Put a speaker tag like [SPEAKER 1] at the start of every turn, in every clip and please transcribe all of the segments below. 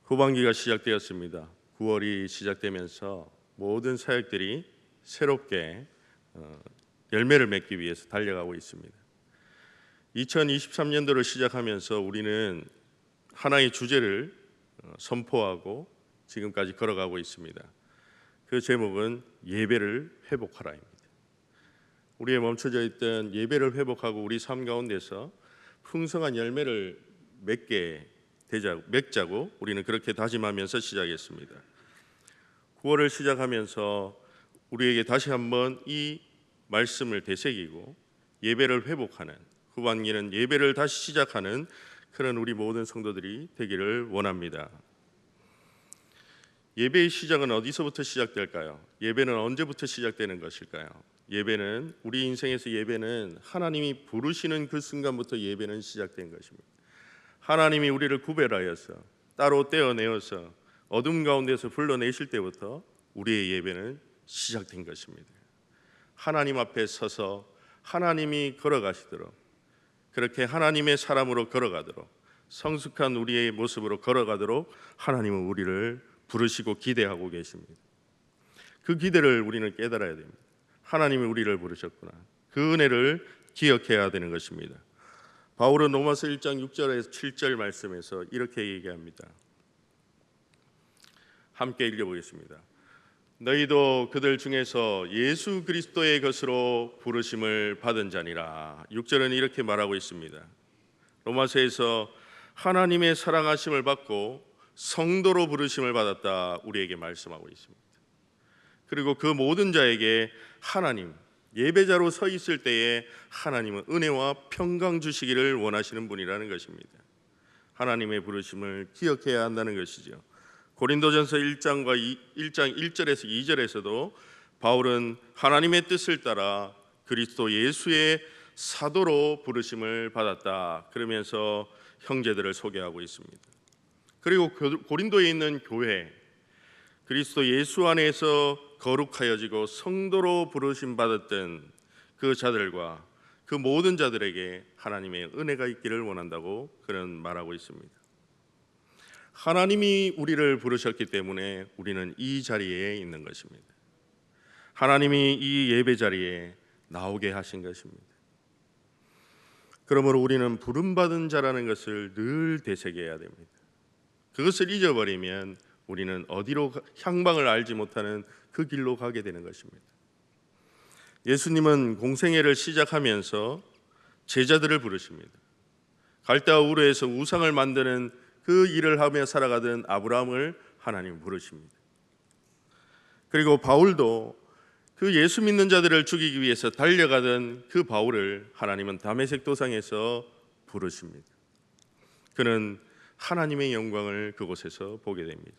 [SPEAKER 1] 후반기가 시작되었습니다. 9월이 시작되면서 모든 사역들이 새롭게 열매를 맺기 위해서 달려가고 있습니다. 2023년도를 시작하면서 우리는 하나의 주제를 선포하고 지금까지 걸어가고 있습니다. 그 제목은 예배를 회복하라입니다. 우리의 멈춰져 있던 예배를 회복하고 우리 삶 가운데서 풍성한 열매를 맺자고 우리는 그렇게 다짐하면서 시작했습니다. 9월을 시작하면서 우리에게 다시 한번 이 말씀을 되새기고 예배를 회복하는, 후반기는 예배를 다시 시작하는 그런 우리 모든 성도들이 되기를 원합니다. 예배의 시작은 어디서부터 시작될까요? 예배는 언제부터 시작되는 것일까요? 예배는, 우리 인생에서 예배는 하나님이 부르시는 그 순간부터 예배는 시작된 것입니다. 하나님이 우리를 구별하여서 따로 떼어내어서 어둠 가운데서 불러내실 때부터 우리의 예배는 시작된 것입니다. 하나님 앞에 서서 하나님이 걸어가시도록, 그렇게 하나님의 사람으로 걸어가도록, 성숙한 우리의 모습으로 걸어가도록 하나님은 우리를 부르시고 기대하고 계십니다. 그 기대를 우리는 깨달아야 됩니다. 하나님이 우리를 부르셨구나. 그 은혜를 기억해야 되는 것입니다. 바울은 로마서 1장 6절에서 7절 말씀에서 이렇게 얘기합니다. 함께 읽어보겠습니다. 너희도 그들 중에서 예수 그리스도의 것으로 부르심을 받은 자니라. 6절은 이렇게 말하고 있습니다. 로마서에서 하나님의 사랑하심을 받고 성도로 부르심을 받았다 우리에게 말씀하고 있습니다. 그리고 그 모든 자에게 하나님, 예배자로 서 있을 때에 하나님은 은혜와 평강 주시기를 원하시는 분이라는 것입니다. 하나님의 부르심을 기억해야 한다는 것이죠. 고린도전서 1장 1절에서 2절에서도 바울은 하나님의 뜻을 따라 그리스도 예수의 사도로 부르심을 받았다 그러면서 형제들을 소개하고 있습니다. 그리고 고린도에 있는 교회, 그리스도 예수 안에서 거룩하여지고 성도로 부르심 받았던 그 자들과 그 모든 자들에게 하나님의 은혜가 있기를 원한다고 그런 말하고 있습니다. 하나님이 우리를 부르셨기 때문에 우리는 이 자리에 있는 것입니다. 하나님이 이 예배 자리에 나오게 하신 것입니다. 그러므로 우리는 부름받은 자라는 것을 늘 되새겨야 됩니다. 그것을 잊어버리면 우리는 어디로 향방을 알지 못하는 그 길로 가게 되는 것입니다. 예수님은 공생애를 시작하면서 제자들을 부르십니다. 갈대아 우르에서 우상을 만드는 그 일을 하며 살아가던 아브라함을 하나님 부르십니다. 그리고 바울도 그 예수 믿는 자들을 죽이기 위해서 달려가던 그 바울을 하나님은 다메섹 도상에서 부르십니다. 그는 하나님의 영광을 그곳에서 보게 됩니다.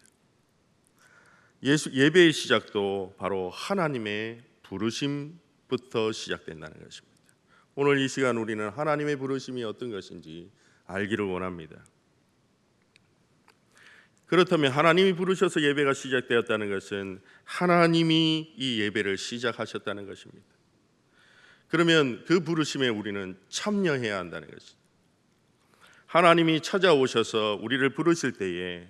[SPEAKER 1] 예배의 시작도 바로 하나님의 부르심부터 시작된다는 것입니다. 오늘 이 시간 우리는 하나님의 부르심이 어떤 것인지 알기를 원합니다. 그렇다면 하나님이 부르셔서 예배가 시작되었다는 것은 하나님이 이 예배를 시작하셨다는 것입니다. 그러면 그 부르심에 우리는 참여해야 한다는 것입니다. 하나님이 찾아오셔서 우리를 부르실 때에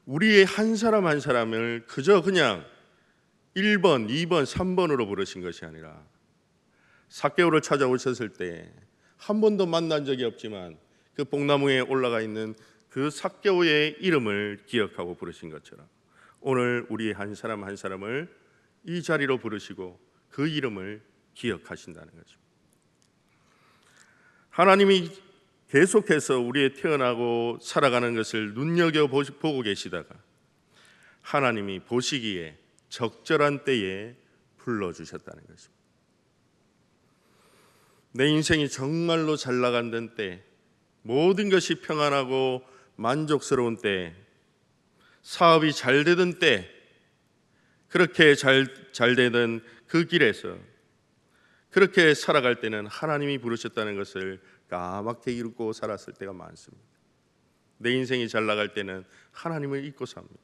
[SPEAKER 1] 우리의 한 사람 한 사람을 그저 그냥 1번, 2번, 3번으로 부르신 것이 아니라 삭개오를 찾아오셨을 때 한 번도 만난 적이 없지만 그 뽕나무에 올라가 있는 그 삭개오의 이름을 기억하고 부르신 것처럼 오늘 우리 한 사람 한 사람을 이 자리로 부르시고 그 이름을 기억하신다는 거죠. 하나님이 계속해서 우리의 태어나고 살아가는 것을 눈여겨보고 계시다가 하나님이 보시기에 적절한 때에 불러주셨다는 것입니다. 내 인생이 정말로 잘 나가는 때, 모든 것이 평안하고 만족스러운 때, 사업이 잘 되던 때, 그렇게 잘 되던 그 길에서 그렇게 살아갈 때는 하나님이 부르셨다는 것을 까맣게 잊고 살았을 때가 많습니다. 내 인생이 잘 나갈 때는 하나님을 잊고 삽니다.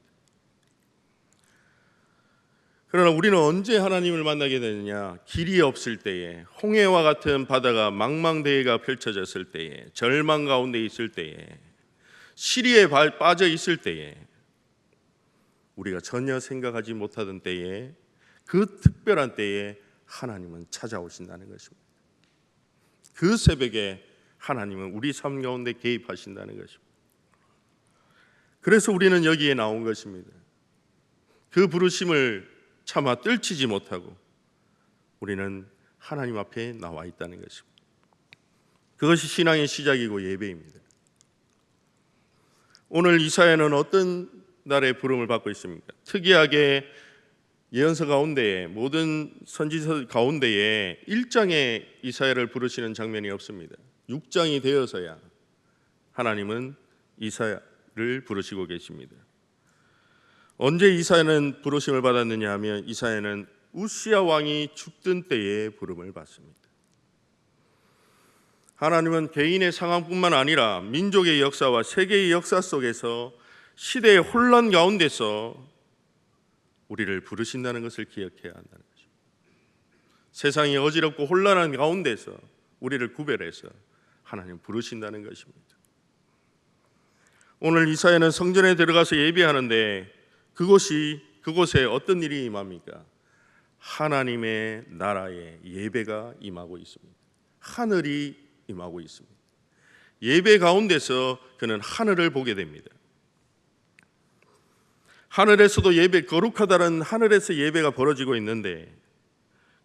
[SPEAKER 1] 그러나 우리는 언제 하나님을 만나게 되느냐? 길이 없을 때에, 홍해와 같은 바다가 망망대해가 펼쳐졌을 때에, 절망 가운데 있을 때에, 시리에 빠져 있을 때에, 우리가 전혀 생각하지 못하던 때에, 그 특별한 때에 하나님은 찾아오신다는 것입니다. 그 새벽에 하나님은 우리 삶 가운데 개입하신다는 것입니다. 그래서 우리는 여기에 나온 것입니다. 그 부르심을 차마 떨치지 못하고 우리는 하나님 앞에 나와 있다는 것입니다. 그것이 신앙의 시작이고 예배입니다. 오늘 이사야는 어떤 날의 부름을 받고 있습니까? 특이하게 예언서 가운데에, 모든 선지서 가운데에 1장에 이사야를 부르시는 장면이 없습니다. 6장이 되어서야 하나님은 이사야를 부르시고 계십니다. 언제 이사야는 부르심을 받았느냐 하면, 이사야는 우시야 왕이 죽던 때에 부름을 받습니다. 하나님은 개인의 상황뿐만 아니라 민족의 역사와 세계의 역사 속에서 시대의 혼란 가운데서 우리를 부르신다는 것을 기억해야 한다는 것입니다. 세상이 어지럽고 혼란한 가운데서 우리를 구별해서 하나님 부르신다는 것입니다. 오늘 이사야는 성전에 들어가서 예배하는데 그곳에 어떤 일이 임합니까? 하나님의 나라의 예배가 임하고 있습니다. 하늘이 임하고 있습니다. 예배 가운데서 그는 하늘을 보게 됩니다. 하늘에서도 예배, 거룩하다는 하늘에서 예배가 벌어지고 있는데,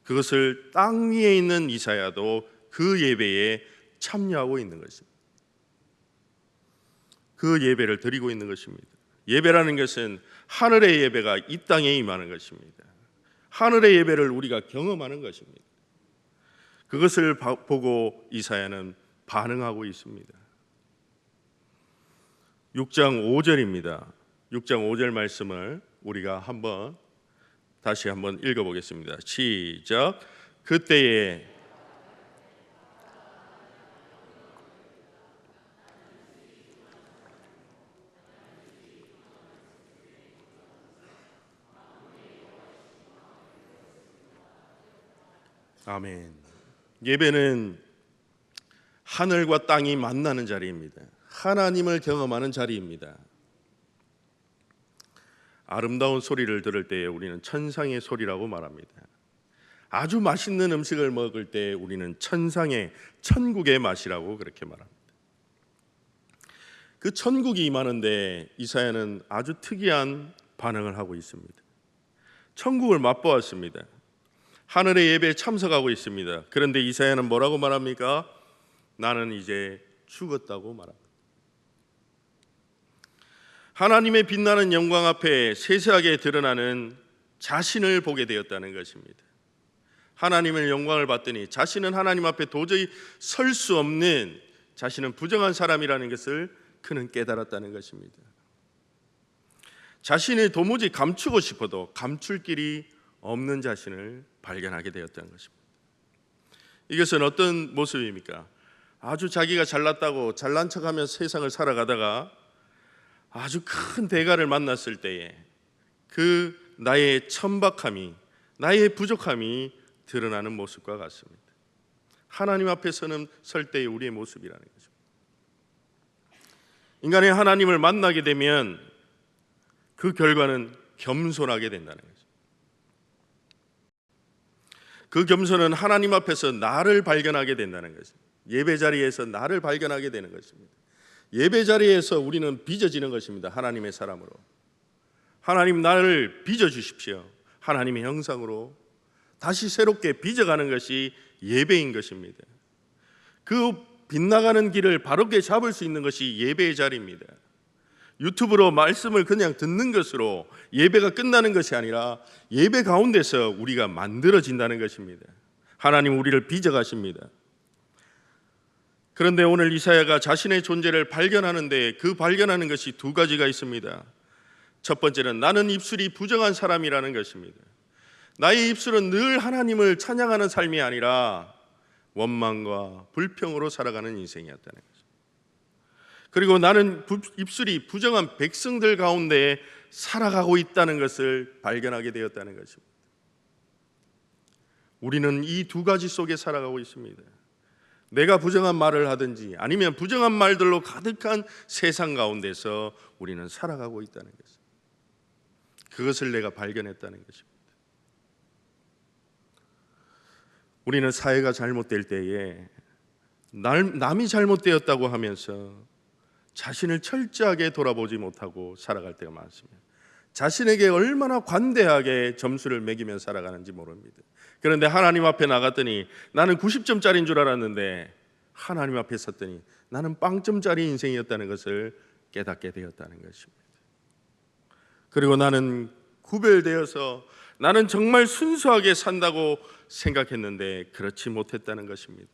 [SPEAKER 1] 그것을 땅 위에 있는 이사야도 그 예배에 참여하고 있는 것입니다. 그 예배를 드리고 있는 것입니다. 예배라는 것은 하늘의 예배가 이 땅에 임하는 것입니다. 하늘의 예배를 우리가 경험하는 것입니다. 그것을 보고 이사야는 반응하고 있습니다. 6장 5절입니다. 6장 5절 말씀을 우리가 다시 한번 읽어보겠습니다. 시작. 그때에 아멘. 예배는 하늘과 땅이 만나는 자리입니다. 하나님을 경험하는 자리입니다. 아름다운 소리를 들을 때에 우리는 천상의 소리라고 말합니다. 아주 맛있는 음식을 먹을 때 우리는 천국의 맛이라고 그렇게 말합니다. 그 천국이 임하는데 이사야는 아주 특이한 반응을 하고 있습니다. 천국을 맛보았습니다. 하늘의 예배에 참석하고 있습니다. 그런데 이사야는 뭐라고 말합니까? 나는 이제 죽었다고 말합니다. 하나님의 빛나는 영광 앞에 세세하게 드러나는 자신을 보게 되었다는 것입니다. 하나님의 영광을 봤더니 자신은 하나님 앞에 도저히 설 수 없는, 자신은 부정한 사람이라는 것을 그는 깨달았다는 것입니다. 자신이 도무지 감추고 싶어도 감출 길이 없는 자신을 발견하게 되었다는 것입니다. 이것은 어떤 모습입니까? 아주 자기가 잘났다고 잘난 척하며 세상을 살아가다가 아주 큰 대가를 만났을 때에 그 나의 천박함이, 나의 부족함이 드러나는 모습과 같습니다. 하나님 앞에 설 때의 우리의 모습이라는 거죠. 인간이 하나님을 만나게 되면 그 결과는 겸손하게 된다는 거죠. 그 겸손은 하나님 앞에서 나를 발견하게 된다는 것입니다. 예배 자리에서 나를 발견하게 되는 것입니다. 예배 자리에서 우리는 빚어지는 것입니다. 하나님의 사람으로. 하나님 나를 빚어주십시오. 하나님의 형상으로 다시 새롭게 빚어가는 것이 예배인 것입니다. 그 빗나가는 길을 바르게 잡을 수 있는 것이 예배의 자리입니다. 유튜브로 말씀을 그냥 듣는 것으로 예배가 끝나는 것이 아니라 예배 가운데서 우리가 만들어진다는 것입니다. 하나님 우리를 빚어가십니다. 그런데 오늘 이사야가 자신의 존재를 발견하는데 그 발견하는 것이 두 가지가 있습니다. 첫 번째는 나는 입술이 부정한 사람이라는 것입니다. 나의 입술은 늘 하나님을 찬양하는 삶이 아니라 원망과 불평으로 살아가는 인생이었다는 거죠. 그리고 나는 입술이 부정한 백성들 가운데 살아가고 있다는 것을 발견하게 되었다는 것입니다. 우리는 이 두 가지 속에 살아가고 있습니다. 내가 부정한 말을 하든지 아니면 부정한 말들로 가득한 세상 가운데서 우리는 살아가고 있다는 것입니다. 그것을 내가 발견했다는 것입니다. 우리는 사회가 잘못될 때에 남이 잘못되었다고 하면서 자신을 철저하게 돌아보지 못하고 살아갈 때가 많습니다. 자신에게 얼마나 관대하게 점수를 매기며 살아가는지 모릅니다. 그런데 하나님 앞에 나갔더니 나는 90점짜리인 줄 알았는데 하나님 앞에 섰더니 나는 0점짜리 인생이었다는 것을 깨닫게 되었다는 것입니다. 그리고 나는 구별되어서 나는 정말 순수하게 산다고 생각했는데 그렇지 못했다는 것입니다.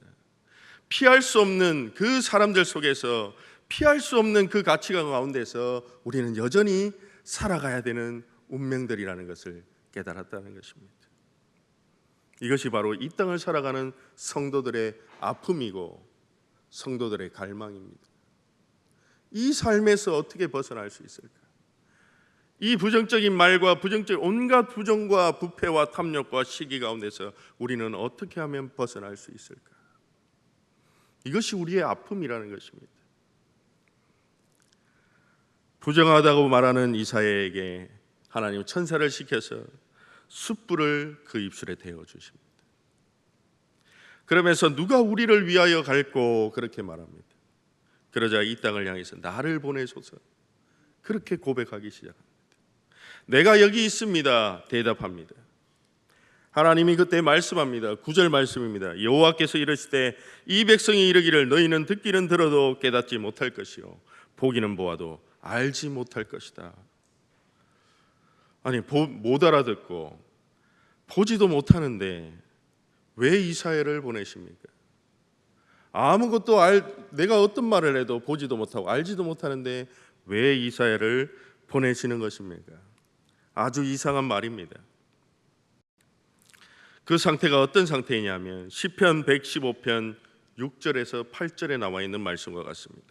[SPEAKER 1] 피할 수 없는 그 사람들 속에서, 피할 수 없는 그 가치관 가운데서 우리는 여전히 살아가야 되는 운명들이라는 것을 깨달았다는 것입니다. 이것이 바로 이 땅을 살아가는 성도들의 아픔이고 성도들의 갈망입니다. 이 삶에서 어떻게 벗어날 수 있을까? 이 부정적인 말과 온갖 부정과 부패와 탐욕과 시기 가운데서 우리는 어떻게 하면 벗어날 수 있을까? 이것이 우리의 아픔이라는 것입니다. 부정하다고 말하는 이사야에게 하나님 천사를 시켜서 숯불을 그 입술에 대어 주십니다. 그러면서 누가 우리를 위하여 갈고 그렇게 말합니다. 그러자 이 땅을 향해서 나를 보내소서 그렇게 고백하기 시작합니다. 내가 여기 있습니다 대답합니다. 하나님이 그때 말씀합니다. 9절 말씀입니다. 여호와께서 이르시되 이 백성이 이르기를 너희는 듣기는 들어도 깨닫지 못할 것이요 보기는 보아도 알지 못할 것이다. 아니 못 알아듣고 보지도 못하는데 왜 이사야를 보내십니까? 아무것도 내가 어떤 말을 해도 보지도 못하고 알지도 못하는데 왜 이사야를 보내시는 것입니까? 아주 이상한 말입니다. 그 상태가 어떤 상태이냐면 시편 115편 6절에서 8절에 나와 있는 말씀과 같습니다.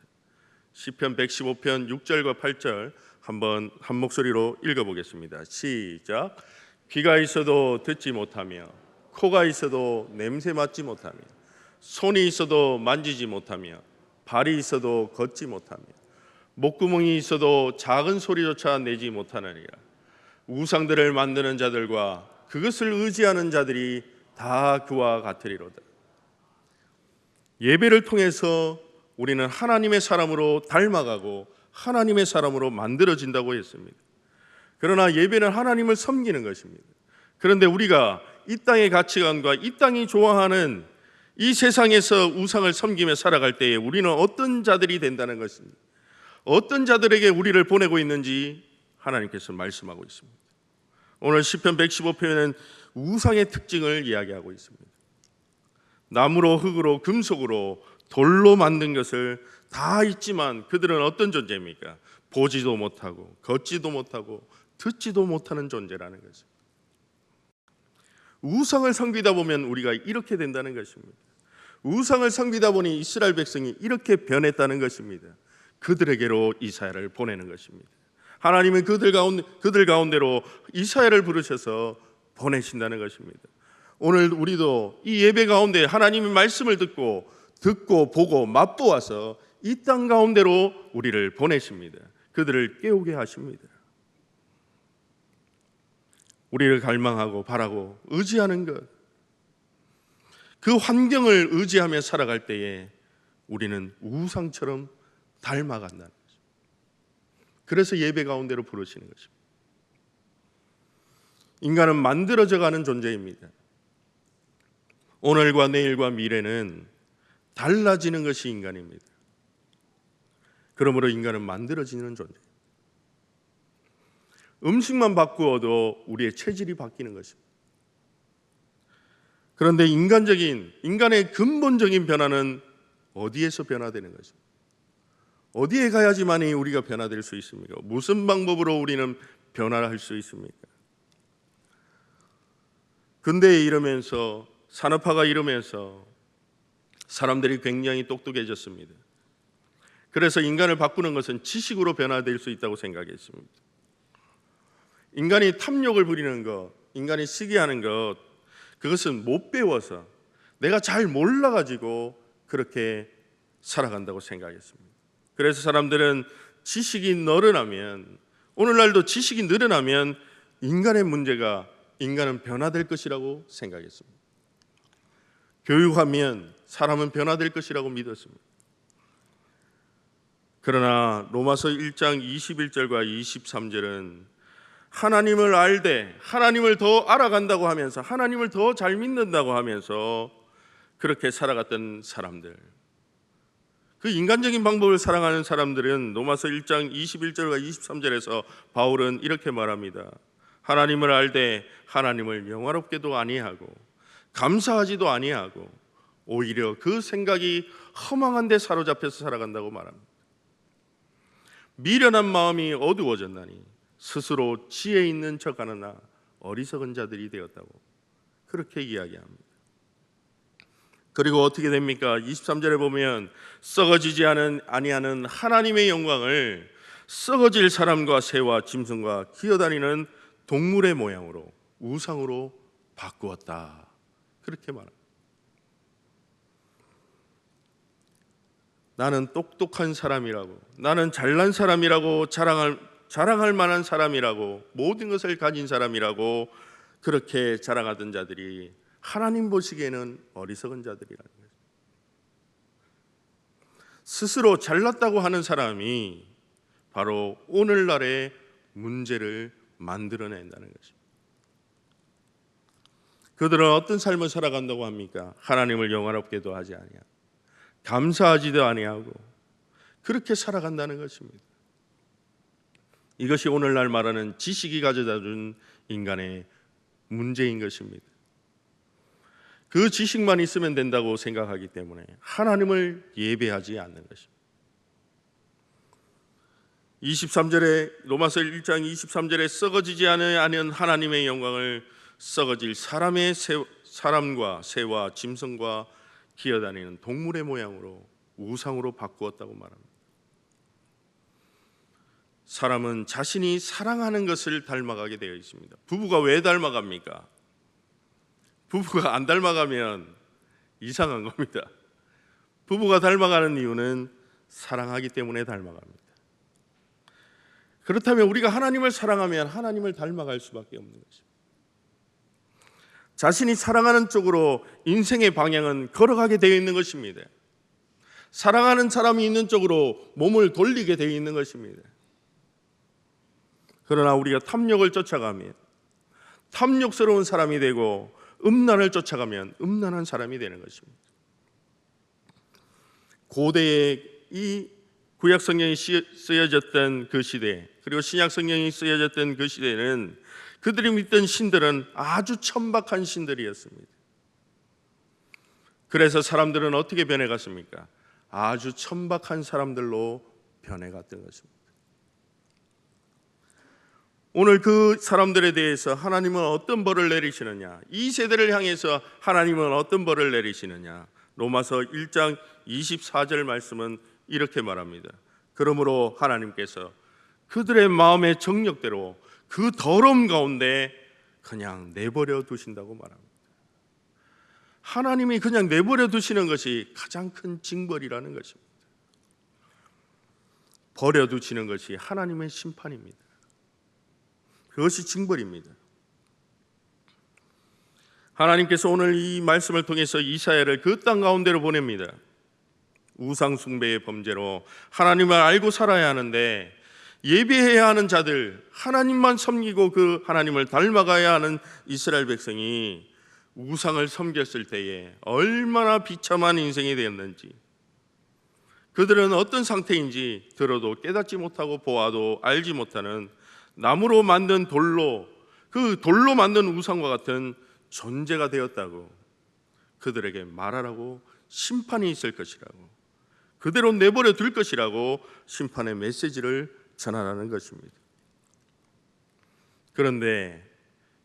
[SPEAKER 1] 시편 115편 6절과 8절 한번 한 목소리로 읽어보겠습니다. 시작. 귀가 있어도 듣지 못하며 코가 있어도 냄새 맡지 못하며 손이 있어도 만지지 못하며 발이 있어도 걷지 못하며 목구멍이 있어도 작은 소리조차 내지 못하느니라. 우상들을 만드는 자들과 그것을 의지하는 자들이 다 그와 같으리로다. 예배를 통해서 우리는 하나님의 사람으로 닮아가고 하나님의 사람으로 만들어진다고 했습니다. 그러나 예배는 하나님을 섬기는 것입니다. 그런데 우리가 이 땅의 가치관과 이 땅이 좋아하는 이 세상에서 우상을 섬기며 살아갈 때에 우리는 어떤 자들이 된다는 것입니다. 어떤 자들에게 우리를 보내고 있는지 하나님께서 말씀하고 있습니다. 오늘 시편 115편에는 우상의 특징을 이야기하고 있습니다. 나무로 흙으로 금속으로 돌로 만든 것을 다 있지만 그들은 어떤 존재입니까? 보지도 못하고 걷지도 못하고 듣지도 못하는 존재라는 것입니다. 우상을 섬기다 보면 우리가 이렇게 된다는 것입니다. 우상을 섬기다 보니 이스라엘 백성이 이렇게 변했다는 것입니다. 그들에게로 이사야를 보내는 것입니다. 하나님은 그들 가운데로 이사야를 부르셔서 보내신다는 것입니다. 오늘 우리도 이 예배 가운데 하나님의 말씀을 듣고 보고 맛보아서 이 땅 가운데로 우리를 보내십니다. 그들을 깨우게 하십니다. 우리를 갈망하고 바라고 의지하는 것, 그 환경을 의지하며 살아갈 때에 우리는 우상처럼 닮아간다는 것입니다. 그래서 예배 가운데로 부르시는 것입니다. 인간은 만들어져가는 존재입니다. 오늘과 내일과 미래는 달라지는 것이 인간입니다. 그러므로 인간은 만들어지는 존재입니다. 음식만 바꾸어도 우리의 체질이 바뀌는 것입니다. 그런데 인간의 근본적인 변화는 어디에서 변화되는 것입니까? 어디에 가야지만이 우리가 변화될 수 있습니까? 무슨 방법으로 우리는 변화를 할 수 있습니까? 근대에 이르면서 산업화가 이르면서 사람들이 굉장히 똑똑해졌습니다. 그래서 인간을 바꾸는 것은 지식으로 변화될 수 있다고 생각했습니다. 인간이 탐욕을 부리는 것, 인간이 시기하는 것, 그것은 못 배워서 내가 잘 몰라가지고 그렇게 살아간다고 생각했습니다. 그래서 사람들은 지식이 늘어나면, 오늘날도 지식이 늘어나면 인간은 변화될 것이라고 생각했습니다. 교육하면 사람은 변화될 것이라고 믿었습니다. 그러나 로마서 1장 21절과 23절은 하나님을 알되 하나님을 더 알아간다고 하면서 하나님을 더 잘 믿는다고 하면서 그렇게 살아갔던 사람들, 그 인간적인 방법을 사랑하는 사람들은 로마서 1장 21절과 23절에서 바울은 이렇게 말합니다. 하나님을 알되 하나님을 영화롭게도 아니하고 감사하지도 아니하고 오히려 그 생각이 허망한 데 사로잡혀서 살아간다고 말합니다. 미련한 마음이 어두워졌나니 스스로 지혜 있는 척하느나 어리석은 자들이 되었다고 그렇게 이야기합니다. 그리고 어떻게 됩니까? 23절에 보면 썩어지지 아니하는 하나님의 영광을 썩어질 사람과 새와 짐승과 기어다니는 동물의 모양으로 우상으로 바꾸었다. 그렇게 말합니다. 나는 똑똑한 사람이라고, 나는 잘난 사람이라고 자랑할 만한 사람이라고, 모든 것을 가진 사람이라고 그렇게 자랑하던 자들이 하나님 보시기에는 어리석은 자들이라는 거예요. 스스로 잘났다고 하는 사람이 바로 오늘날의 문제를 만들어낸다는 것입니다. 그들은 어떤 삶을 살아간다고 합니까? 하나님을 영화롭게도 하지 아니하고 감사하지도 아니하고 그렇게 살아간다는 것입니다. 이것이 오늘날 말하는 지식이 가져다준 인간의 문제인 것입니다. 그 지식만 있으면 된다고 생각하기 때문에 하나님을 예배하지 않는 것입니다. 23절에 로마서 1장 23절에 썩어지지 않은 하나님의 영광을 썩어질 사람과 새와 짐승과 기어다니는 동물의 모양으로 우상으로 바꾸었다고 말합니다. 사람은 자신이 사랑하는 것을 닮아가게 되어 있습니다. 부부가 왜 닮아갑니까? 부부가 안 닮아가면 이상한 겁니다. 부부가 닮아가는 이유는 사랑하기 때문에 닮아갑니다. 그렇다면 우리가 하나님을 사랑하면 하나님을 닮아갈 수밖에 없는 것입니다. 자신이 사랑하는 쪽으로 인생의 방향은 걸어가게 되어 있는 것입니다. 사랑하는 사람이 있는 쪽으로 몸을 돌리게 되어 있는 것입니다. 그러나 우리가 탐욕을 쫓아가면 탐욕스러운 사람이 되고 음란을 쫓아가면 음란한 사람이 되는 것입니다. 고대에 이 구약 성경이 쓰여졌던 그 시대, 그리고 신약 성경이 쓰여졌던 그 시대는 그들이 믿던 신들은 아주 천박한 신들이었습니다. 그래서 사람들은 어떻게 변해갔습니까? 아주 천박한 사람들로 변해갔던 것입니다. 오늘 그 사람들에 대해서 하나님은 어떤 벌을 내리시느냐, 이 세대를 향해서 하나님은 어떤 벌을 내리시느냐, 로마서 1장 24절 말씀은 이렇게 말합니다. 그러므로 하나님께서 그들의 마음의 정욕대로 그 더러움 가운데 그냥 내버려 두신다고 말합니다. 하나님이 그냥 내버려 두시는 것이 가장 큰 징벌이라는 것입니다. 버려두시는 것이 하나님의 심판입니다. 그것이 징벌입니다. 하나님께서 오늘 이 말씀을 통해서 이사야를 그 땅 가운데로 보냅니다. 우상 숭배의 범죄로 하나님을 알고 살아야 하는데 예배해야 하는 자들, 하나님만 섬기고 그 하나님을 닮아가야 하는 이스라엘 백성이 우상을 섬겼을 때에 얼마나 비참한 인생이 되었는지, 그들은 어떤 상태인지 들어도 깨닫지 못하고 보아도 알지 못하는 나무로 만든 돌로, 그 돌로 만든 우상과 같은 존재가 되었다고 그들에게 말하라고, 심판이 있을 것이라고, 그대로 내버려 둘 것이라고 심판의 메시지를 전하라는 것입니다. 그런데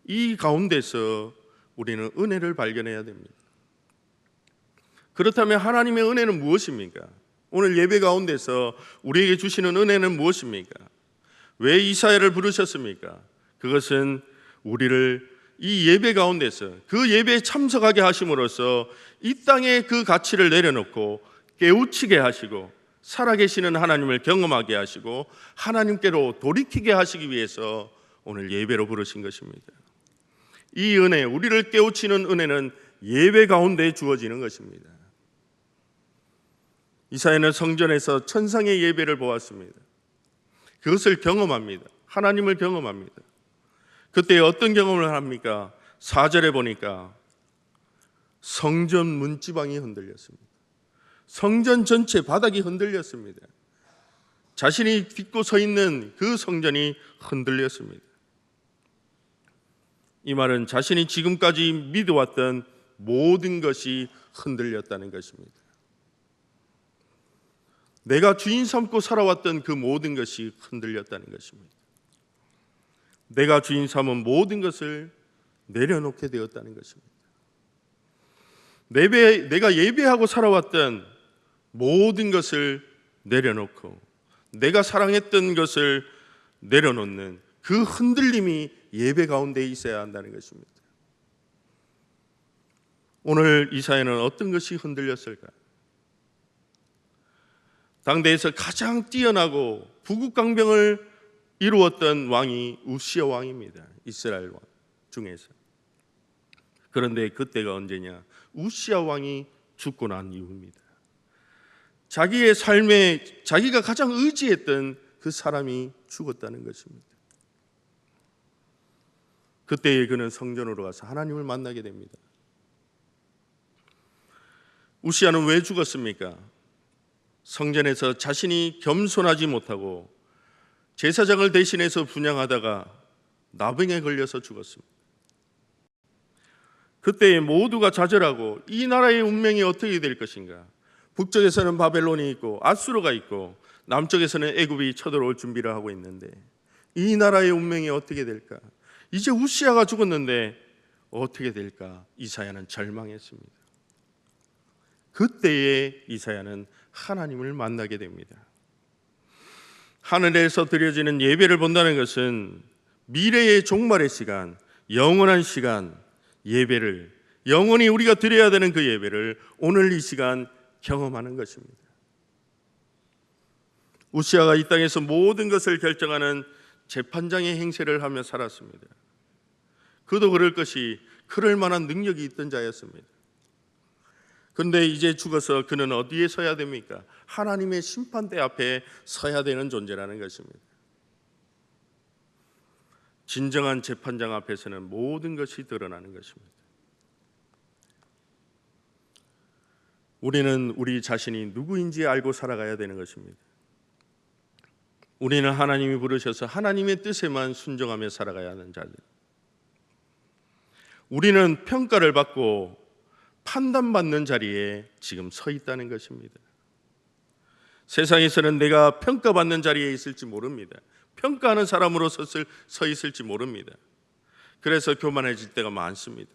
[SPEAKER 1] 이 가운데서 우리는 은혜를 발견해야 됩니다. 그렇다면 하나님의 은혜는 무엇입니까? 오늘 예배 가운데서 우리에게 주시는 은혜는 무엇입니까? 왜 이사야를 부르셨습니까? 그것은 우리를 이 예배 가운데서 그 예배에 참석하게 하심으로써 이 땅의 그 가치를 내려놓고 깨우치게 하시고 살아계시는 하나님을 경험하게 하시고 하나님께로 돌이키게 하시기 위해서 오늘 예배로 부르신 것입니다. 이 은혜, 우리를 깨우치는 은혜는 예배 가운데 주어지는 것입니다. 이사야는 성전에서 천상의 예배를 보았습니다. 그것을 경험합니다. 하나님을 경험합니다. 그때 어떤 경험을 합니까? 4절에 보니까 성전 문지방이 흔들렸습니다. 성전 전체 바닥이 흔들렸습니다. 자신이 딛고 서 있는 그 성전이 흔들렸습니다. 이 말은 자신이 지금까지 믿어왔던 모든 것이 흔들렸다는 것입니다. 내가 주인 삼고 살아왔던 그 모든 것이 흔들렸다는 것입니다. 내가 주인 삼은 모든 것을 내려놓게 되었다는 것입니다. 내가 예배하고 살아왔던 모든 것을 내려놓고 내가 사랑했던 것을 내려놓는 그 흔들림이 예배 가운데 있어야 한다는 것입니다. 오늘 이사야는 어떤 것이 흔들렸을까? 당대에서 가장 뛰어나고 부국강병을 이루었던 왕이 우시야 왕입니다. 이스라엘 왕 중에서. 그런데 그때가 언제냐? 우시야 왕이 죽고 난 이후입니다. 자기의 삶에 자기가 가장 의지했던 그 사람이 죽었다는 것입니다. 그때에 그는 성전으로 가서 하나님을 만나게 됩니다. 우시야는 왜 죽었습니까? 성전에서 자신이 겸손하지 못하고 제사장을 대신해서 분향하다가 나병에 걸려서 죽었습니다. 그때 모두가 좌절하고 이 나라의 운명이 어떻게 될 것인가? 북쪽에서는 바벨론이 있고 아수르가 있고 남쪽에서는 애굽이 쳐들어올 준비를 하고 있는데 이 나라의 운명이 어떻게 될까? 이제 우시야가 죽었는데 어떻게 될까? 이사야는 절망했습니다. 그때에 이사야는 하나님을 만나게 됩니다. 하늘에서 드려지는 예배를 본다는 것은 미래의 종말의 시간, 영원한 시간 예배를 영원히 우리가 드려야 되는 그 예배를 오늘 이 시간 경험하는 것입니다. 우시야가 이 땅에서 모든 것을 결정하는 재판장의 행세를 하며 살았습니다. 그도 그럴 것이 그럴 만한 능력이 있던 자였습니다. 그런데 이제 죽어서 그는 어디에 서야 됩니까? 하나님의 심판대 앞에 서야 되는 존재라는 것입니다. 진정한 재판장 앞에서는 모든 것이 드러나는 것입니다. 우리는 우리 자신이 누구인지 알고 살아가야 되는 것입니다. 우리는 하나님이 부르셔서 하나님의 뜻에만 순종하며 살아가야 하는 자들. 우리는 평가를 받고 판단받는 자리에 지금 서 있다는 것입니다. 세상에서는 내가 평가받는 자리에 있을지 모릅니다. 평가하는 사람으로 서 있을지 모릅니다. 그래서 교만해질 때가 많습니다.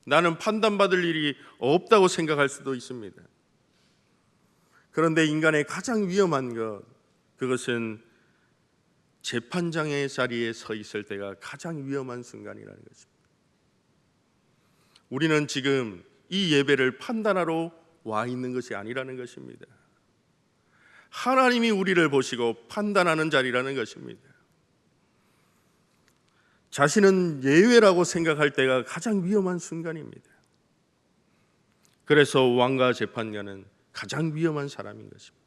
[SPEAKER 1] 나는 판단받을 일이 없다고 생각할 수도 있습니다. 그런데 인간의 가장 위험한 것, 그것은 재판장의 자리에 서 있을 때가 가장 위험한 순간이라는 것입니다. 우리는 지금 이 예배를 판단하러 와 있는 것이 아니라는 것입니다. 하나님이 우리를 보시고 판단하는 자리라는 것입니다. 자신은 예외라고 생각할 때가 가장 위험한 순간입니다. 그래서 왕과 재판관은 가장 위험한 사람인 것입니다.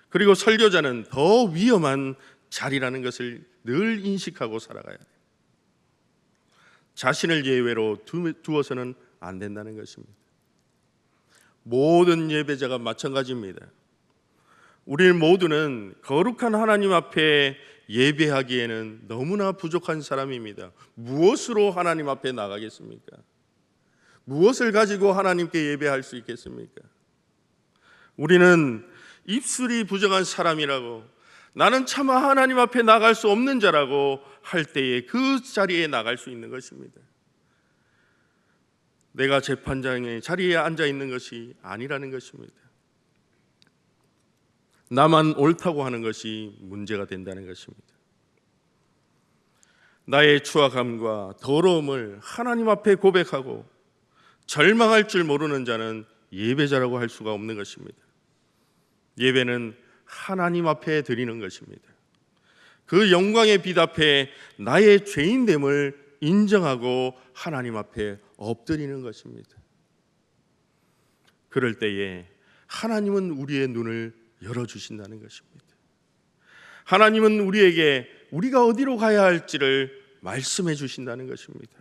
[SPEAKER 1] 그리고 설교자는 더 위험한 자리라는 것을 늘 인식하고 살아가야 돼요. 자신을 예외로 두어서는 안 된다는 것입니다. 모든 예배자가 마찬가지입니다. 우리 모두는 거룩한 하나님 앞에 예배하기에는 너무나 부족한 사람입니다. 무엇으로 하나님 앞에 나가겠습니까? 무엇을 가지고 하나님께 예배할 수 있겠습니까? 우리는 입술이 부정한 사람이라고, 나는 차마 하나님 앞에 나갈 수 없는 자라고 할 때에 그 자리에 나갈 수 있는 것입니다. 내가 재판장의 자리에 앉아 있는 것이 아니라는 것입니다. 나만 옳다고 하는 것이 문제가 된다는 것입니다. 나의 추악함과 더러움을 하나님 앞에 고백하고 절망할 줄 모르는 자는 예배자라고 할 수가 없는 것입니다. 예배는 하나님 앞에 드리는 것입니다. 그 영광의 빛 앞에 나의 죄인됨을 인정하고 하나님 앞에 엎드리는 것입니다. 그럴 때에 하나님은 우리의 눈을 열어주신다는 것입니다. 하나님은 우리에게 우리가 어디로 가야 할지를 말씀해 주신다는 것입니다.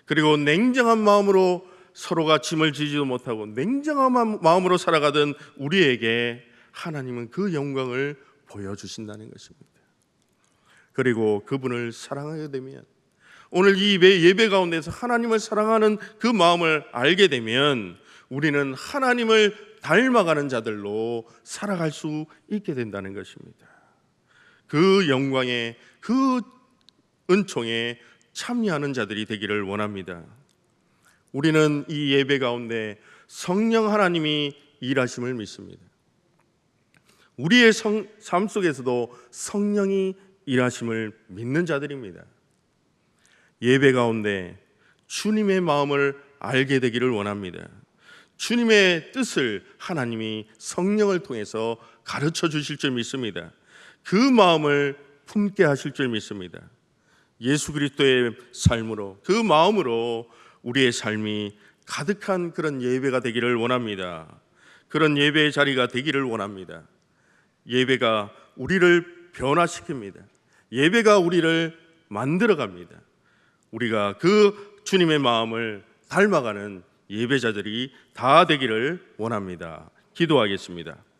[SPEAKER 1] 그리고 냉정한 마음으로 서로가 짐을 지지도 못하고 냉정한 마음으로 살아가던 우리에게 하나님은 그 영광을 보여주신다는 것입니다. 그리고 그분을 사랑하게 되면, 오늘 이 예배 가운데서 하나님을 사랑하는 그 마음을 알게 되면 우리는 하나님을 닮아가는 자들로 살아갈 수 있게 된다는 것입니다. 그 영광에, 그 은총에 참여하는 자들이 되기를 원합니다. 우리는 이 예배 가운데 성령 하나님이 일하심을 믿습니다. 우리의 삶 속에서도 성령이 일하심을 믿는 자들입니다. 예배 가운데 주님의 마음을 알게 되기를 원합니다. 주님의 뜻을 하나님이 성령을 통해서 가르쳐 주실 줄 믿습니다. 그 마음을 품게 하실 줄 믿습니다. 예수 그리스도의 삶으로, 그 마음으로 우리의 삶이 가득한 그런 예배가 되기를 원합니다. 그런 예배의 자리가 되기를 원합니다. 예배가 우리를 변화시킵니다. 예배가 우리를 만들어갑니다. 우리가 그 주님의 마음을 닮아가는 예배자들이 다 되기를 원합니다. 기도하겠습니다.